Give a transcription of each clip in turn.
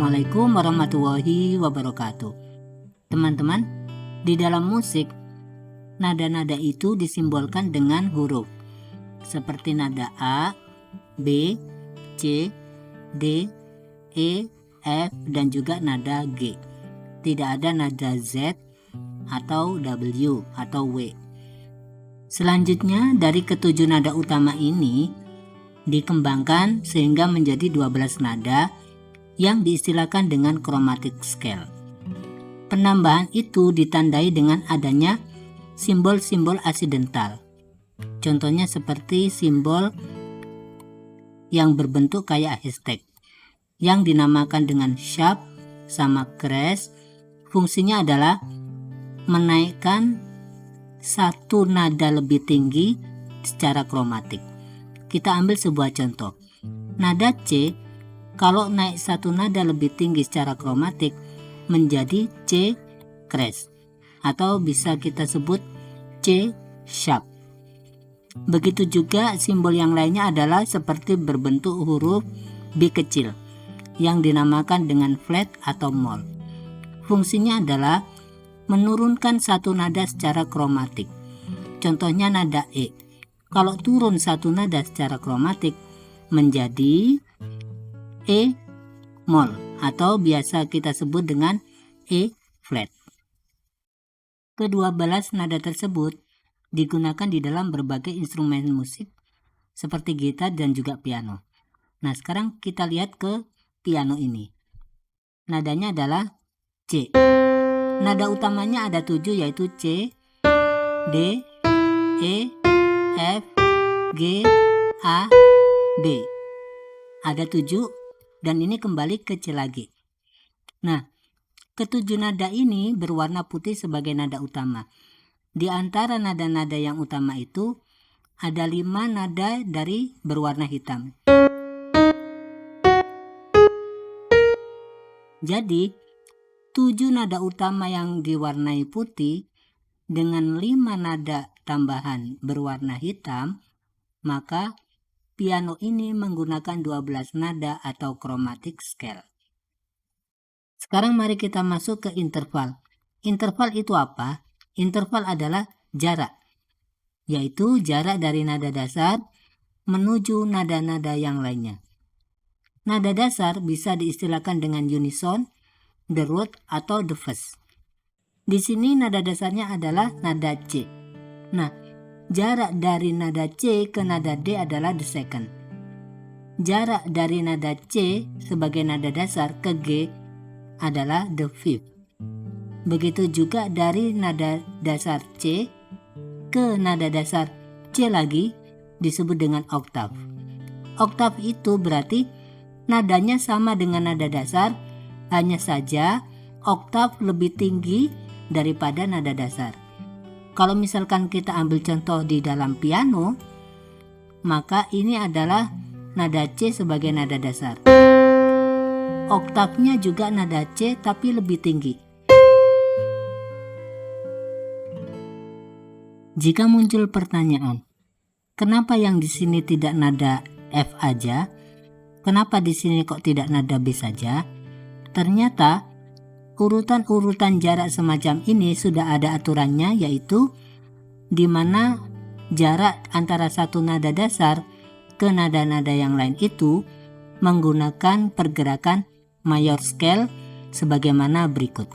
Assalamualaikum warahmatullahi wabarakatuh. Teman-teman, di dalam musik, nada-nada itu disimbolkan dengan huruf seperti nada A, B, C, D, E, F, dan juga nada G. Tidak ada nada Z atau W atau W. Selanjutnya, dari ketujuh nada utama ini dikembangkan sehingga menjadi 12 nada yang diistilahkan dengan chromatic scale. Penambahan itu ditandai dengan adanya simbol-simbol aksidental. Contohnya seperti simbol yang berbentuk kayak hashtag yang dinamakan dengan sharp sama crest. Fungsinya adalah menaikkan satu nada lebih tinggi secara kromatik. Kita ambil sebuah contoh. Nada C kalau naik satu nada lebih tinggi secara kromatik menjadi C crest atau bisa kita sebut C sharp. Begitu juga simbol yang lainnya adalah seperti berbentuk huruf B kecil yang dinamakan dengan flat atau mol. Fungsinya adalah menurunkan satu nada secara kromatik. Contohnya nada E. Kalau turun satu nada secara kromatik menjadi E mol atau biasa kita sebut dengan E flat. Ke-12 nada tersebut digunakan di dalam berbagai instrumen musik seperti gitar dan juga piano. Nah, sekarang kita lihat ke piano ini. Nadanya adalah C. Nada utamanya ada 7 yaitu C, D, E, F, G, A, B. Ada 7 dan ini kembali ke C lagi. Nah, ketujuh nada ini berwarna putih sebagai nada utama. Di antara nada-nada yang utama itu ada 5 nada dari berwarna hitam. Jadi 7 nada utama yang diwarnai putih dengan 5 nada tambahan berwarna hitam, maka piano ini menggunakan 12 nada atau chromatic scale. Sekarang mari kita masuk ke interval. Interval itu apa? Interval adalah jarak, yaitu jarak dari nada dasar menuju nada-nada yang lainnya. Nada dasar bisa diistilahkan dengan unison, the root, atau the first. Di sini nada dasarnya adalah nada C. Nah, jarak dari nada C ke nada D adalah the second. Jarak dari nada C sebagai nada dasar ke G adalah the fifth. Begitu juga dari nada dasar C ke nada dasar C lagi disebut dengan oktav. Oktav itu berarti nadanya sama dengan nada dasar, hanya saja oktav lebih tinggi daripada nada dasar. Kalau misalkan kita ambil contoh di dalam piano, maka ini adalah nada C sebagai nada dasar. Oktavnya juga nada C tapi lebih tinggi. Jika muncul pertanyaan, kenapa yang di sini tidak nada F aja? Kenapa di sini kok tidak nada B saja? Ternyata urutan-urutan jarak semacam ini sudah ada aturannya, yaitu di mana jarak antara satu nada dasar ke nada-nada yang lain itu menggunakan pergerakan major scale sebagaimana berikut.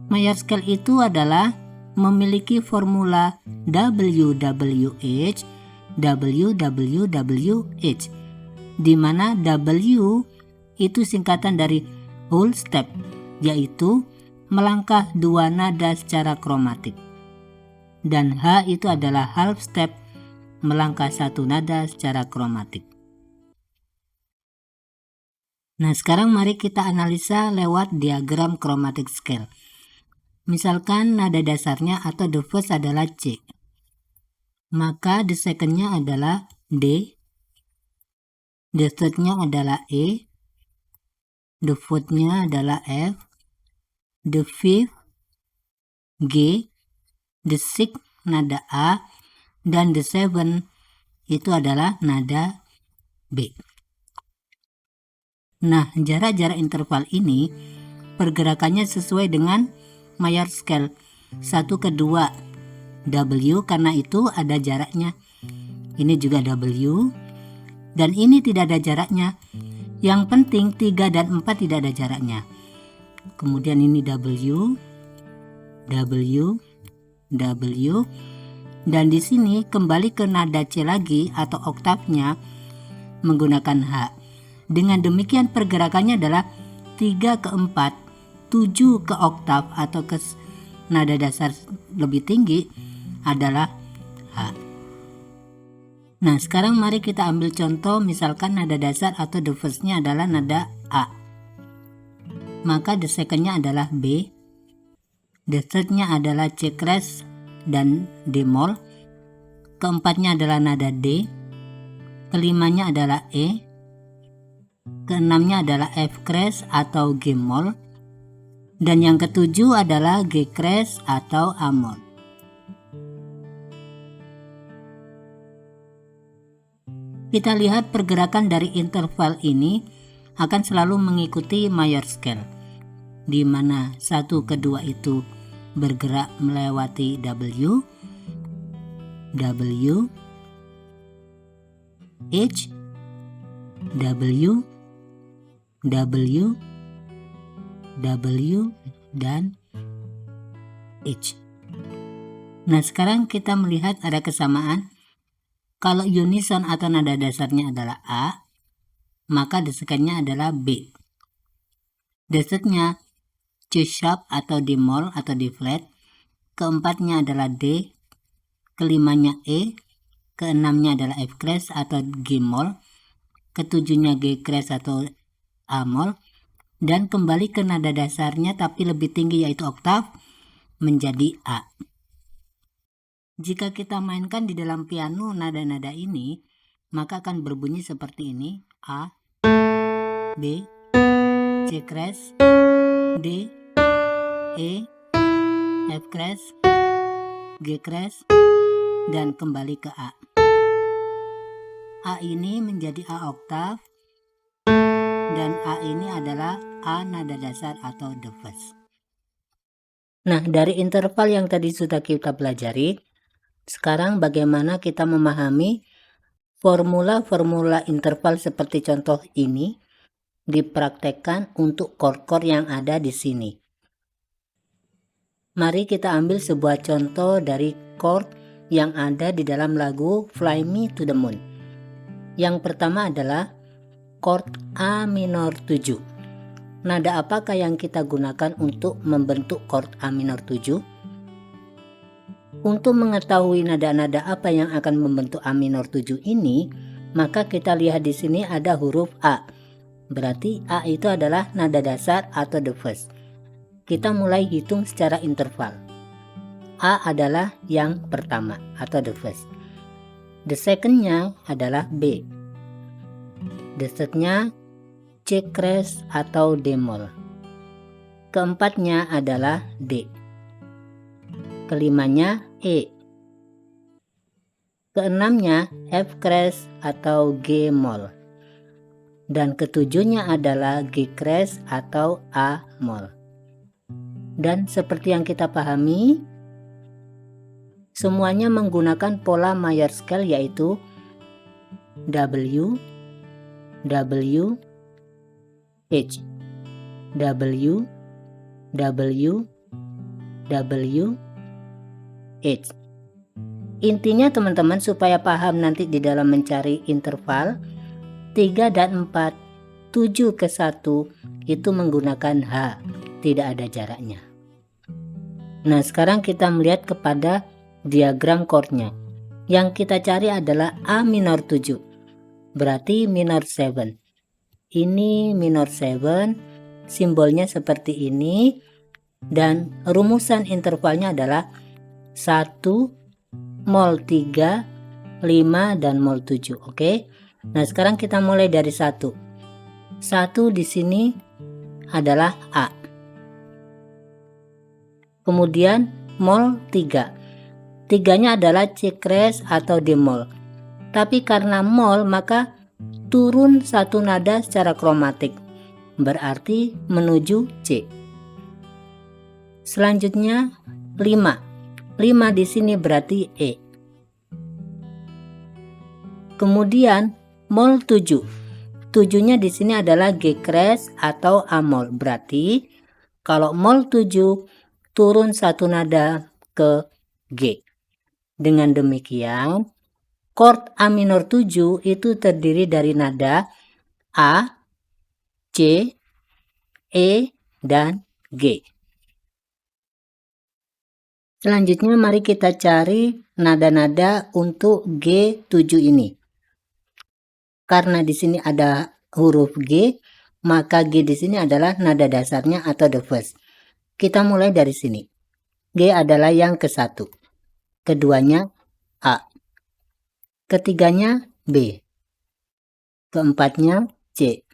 Major scale itu adalah memiliki formula WWH, WWWH, di mana W itu singkatan dari whole step, yaitu melangkah 2 nada secara kromatik. Dan H itu adalah half step, melangkah 1 nada secara kromatik. Nah, sekarang mari kita analisa lewat diagram chromatic scale. Misalkan nada dasarnya atau the first adalah C, maka the secondnya adalah D, the thirdnya adalah E, the fourthnya adalah F, the fifth G, the sixth nada A, dan the seventh itu adalah nada B. Nah, jarak-jarak interval ini pergerakannya sesuai dengan mayor scale 1 ke 2 W, karena itu ada jaraknya. Ini juga W, dan ini tidak ada jaraknya. Yang penting 3 dan 4 tidak ada jaraknya. Kemudian ini W, W, W, dan di sini kembali ke nada C lagi atau oktavnya menggunakan H. Dengan demikian pergerakannya adalah 3 ke 4, 7 ke oktav atau ke nada dasar lebih tinggi adalah H. Nah, sekarang mari kita ambil contoh, misalkan nada dasar atau the first-nya adalah nada A. Maka the second-nya adalah B, the third-nya adalah C crash dan D moll, keempatnya adalah nada D, kelimanya adalah E, keenamnya adalah F crash atau G moll, dan yang ketujuh adalah G crash atau A moll. Kita lihat pergerakan dari interval ini akan selalu mengikuti mayor scale, di mana 1 ke 2 itu bergerak melewati W, W, H, W, W, W, dan H. Nah, sekarang kita melihat ada kesamaan. Kalau unison atau nada dasarnya adalah A, maka the second-nya adalah B. The third-nya C sharp atau D moll atau D flat, keempatnya adalah D, kelimanya E, keenamnya adalah F crash atau G moll, ketujuhnya G crash atau A moll, dan kembali ke nada dasarnya tapi lebih tinggi yaitu oktav menjadi A. Jika kita mainkan di dalam piano nada-nada ini, maka akan berbunyi seperti ini: A, B, C crash, D, E, F crash, G crash, dan kembali ke A. A ini menjadi A oktav, dan A ini adalah A nada dasar atau the first. Nah, dari interval yang tadi sudah kita pelajari, sekarang bagaimana kita memahami formula-formula interval seperti contoh ini dipraktekkan untuk chord-chord yang ada di sini. Mari kita ambil sebuah contoh dari chord yang ada di dalam lagu Fly Me to the Moon. Yang pertama adalah chord A minor 7. Nada apakah yang kita gunakan untuk membentuk chord A minor 7? Untuk mengetahui nada-nada apa yang akan membentuk A minor 7 ini, maka kita lihat di sini ada huruf A. Berarti A itu adalah nada dasar atau the first. Kita mulai hitung secara interval. A adalah yang pertama atau the first. The second-nya adalah B. The third-nya C crash atau D moll. Keempatnya adalah D. Kelimanya E. Keenamnya F crash atau G moll. Dan ketujuhnya adalah G crash atau A moll. Dan seperti yang kita pahami, semuanya menggunakan pola mayor scale yaitu W, W, H, W, W, W, H. Intinya teman-teman supaya paham nanti di dalam mencari interval 3 dan 4, 7 ke 1 itu menggunakan H, tidak ada jaraknya. Nah, sekarang kita melihat kepada diagram chordnya. Yang kita cari adalah A minor 7, berarti minor 7. Ini minor 7, simbolnya seperti ini, dan rumusan intervalnya adalah 1, mol 3, 5, dan mol 7. Oke. Nah, sekarang kita mulai dari 1. 1 di sini adalah A. Kemudian mol 3. 3-nya adalah C crash atau D moll. Tapi karena mol maka turun satu nada secara kromatik. berarti menuju C. Selanjutnya 5. 5 di sini berarti E. Kemudian mol 7. 7-nya di sini adalah G crash atau A-mol. Berarti kalau mol 7 turun satu nada ke G. Dengan demikian, chord A minor 7 itu terdiri dari nada A, C, E, dan G. Selanjutnya mari kita cari nada-nada untuk G7 ini. Karena di sini ada huruf G, maka G di sini adalah nada dasarnya atau the first. Kita mulai dari sini. G adalah yang ke-1. Keduanya A. Ketiganya B. Keempatnya C.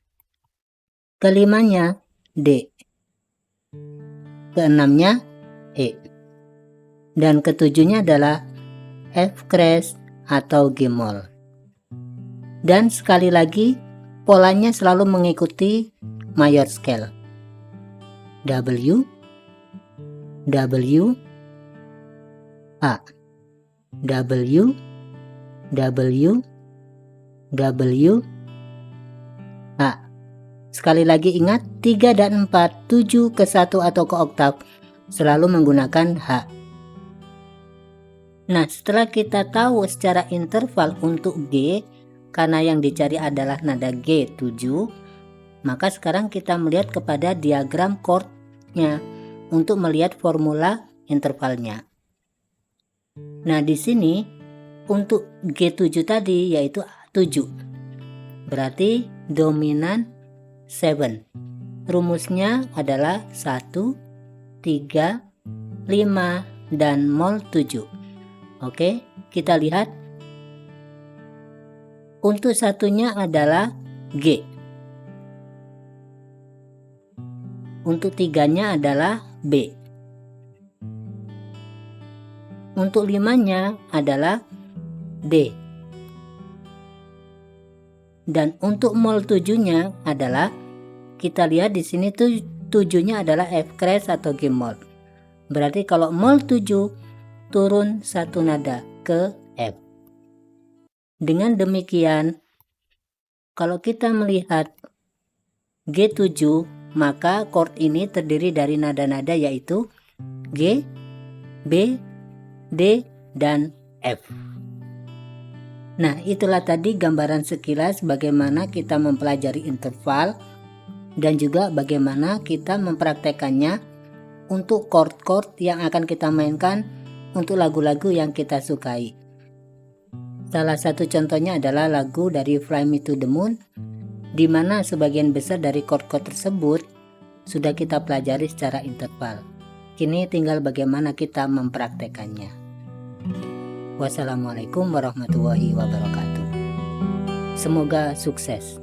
Kelimanya D. Keenamnya E. Dan ketujuhnya adalah F crash atau G mol. Dan sekali lagi polanya selalu mengikuti major scale. W, W, A, W, W, W, A. Sekali lagi ingat 3 dan 4, 7 ke 1 atau ke oktav selalu menggunakan H. Nah, setelah kita tahu secara interval untuk G, karena yang dicari adalah nada G7, maka sekarang kita melihat kepada diagram chordnya untuk melihat formula intervalnya. Nah, di sini untuk G7 tadi yaitu 7. Berarti dominan 7. Rumusnya adalah 1, 3, 5, dan mol 7. Oke, kita lihat. Untuk satunya adalah G. Untuk tiganya adalah B. Untuk limanya adalah D. Dan untuk mol 7-nya adalah, kita lihat di sini tuh 7-nya adalah F crash atau G mol. Berarti kalau mol 7 turun satu nada ke F. Dengan demikian, kalau kita melihat G7, maka chord ini terdiri dari nada-nada yaitu G, B, D, dan F. Nah, itulah tadi gambaran sekilas bagaimana kita mempelajari interval dan juga bagaimana kita mempraktekannya untuk chord-chord yang akan kita mainkan untuk lagu-lagu yang kita sukai. Salah satu contohnya adalah lagu dari Fly Me to the Moon, di mana sebagian besar dari chord-chord tersebut sudah kita pelajari secara interval. Kini tinggal bagaimana kita mempraktekannya. Wassalamualaikum warahmatullahi wabarakatuh. Semoga sukses.